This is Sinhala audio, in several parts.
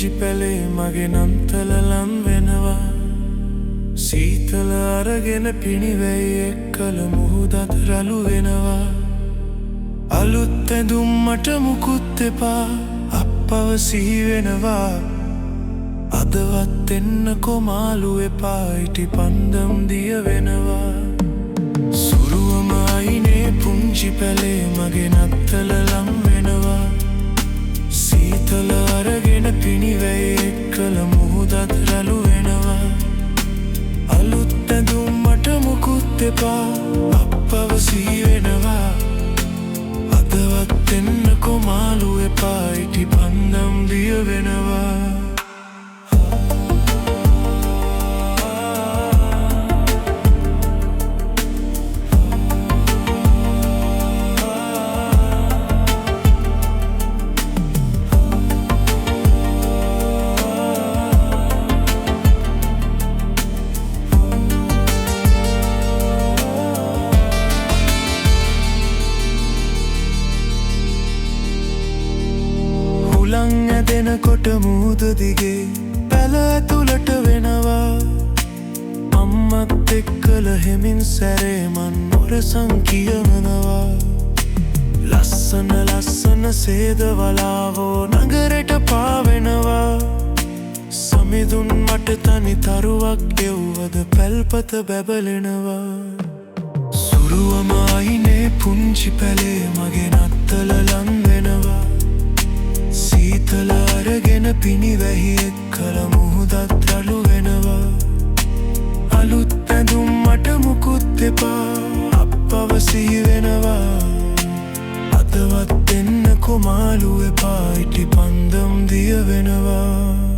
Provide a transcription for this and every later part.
පුංචි පැලේ මගේ නම්තල ලම් වෙනවා සීතල අරගෙන පිණිවැයි එක්කල මුහුදත් රළු වෙනවා අලුත් ඇඳුම් මට මුකුත් එපා අප්පව සිහි වෙනවා අදවත් එන්නකෝ මාළු එපා ඉටි පන්දම් දිය වෙනවා සුරුවම අයිනේ පුංචි පැලේ මගේ නත්තල ලම් වෙනවා සීතල අරගෙන පිණිවැයි එක්කල මුහුදත් රළු වෙනවා අලුත් ඇඳුම් මට මුකුත් එපා අප්පව සිහි වෙනවා අදවත් එන්නකෝ මාළු එපා ඉටි පන්දම් දිය වෙනවා හුලං ඇදෙනකොට මුහුද දිගේ පැල ඇතුළට වෙනවා අම්මත් එක්කල හෙමින් සැරේ මන් මොරසං කියවනවා ලස්සන ලස්සන සේදවලාවෝ නගරෙට පාවෙනවා සමිඳුන් මට තනි තරුවක් ගෙව්වද පැල්පත බැබලෙනවා සුරුවම අයිනේ පුංචි පැලේ මගේ නත්තල ලම් වෙනවා සීතල අරගෙන පිණිවැහි එක්කල මුහුදත් රළු වෙනවා අලුත් ඇඳුම් මට මුකුත් එපා අප්පව සිහි වෙනවා අදවත් එන්නකෝ මාළු එපා ඉටි පන්දම් දිය වෙනවා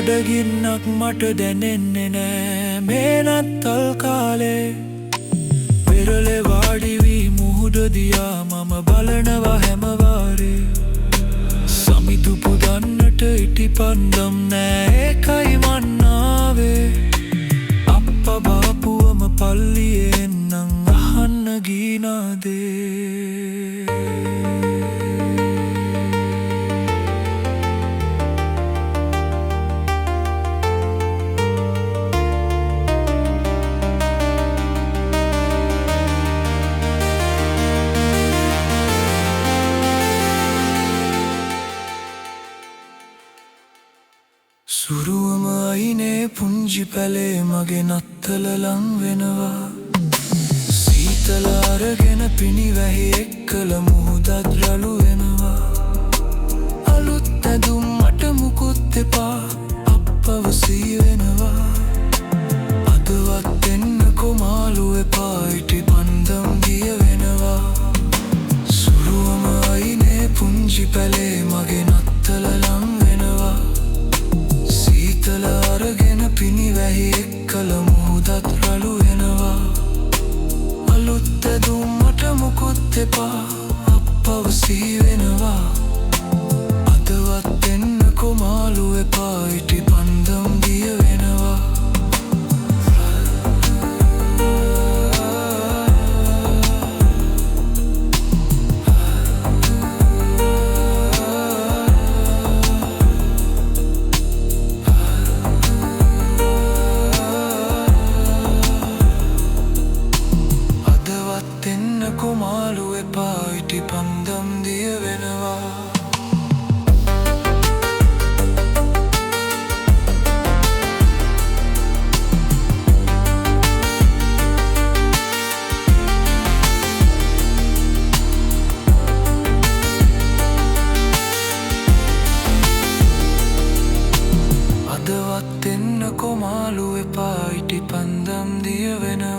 බඩගින්නක් මට දැනෙන්නේ නෑ මේ නත්තල් කාලේ පෙරළේ වාඩි වී මුහුද දිහා මම බලනවා හැමවාරේ සමිඳු පුදන්නට ඉටි පන්දම් නෑ ඒකයි මන් ආවේ අප්පා බාපුවම පල්ලියේ එන්නම් අහන්න ගීනාදේ සුරුවම අයිනේ පුංචි පැලේ මගේ නත්තල ලම් වෙනවා සීතල අරගෙන පිණිවැහි එක්කල මුහුදත් රළු වෙනවා අලුත් ඇඳුම් මට මුකුත් එපා අප්පව සිහි වෙනවා අදවත් එන්නකෝ මාළු එපා ඉටි පන්දම් දිය වෙනවා සුරුවම අයිනේ පුංචි පැලේ මගේ නත්තල ලම් වෙනවා සීතල අරගෙන පිණිවැහි එක්කල මුහුදත් රළු වෙනවා අලුත් ඇඳුම් මට මුකුත් එපා අප්පව සිහි වෙනවා අදවත් එන්නකෝ මාළු එපා ඉටි පන්දම් දිය වෙනවා එන්නකෝ මාළු එපා ඉටි පන්දම් දිය වෙනවා පත්වෙන්න කොමාලු එපා ඉටි පන්දම් දිය වෙනවා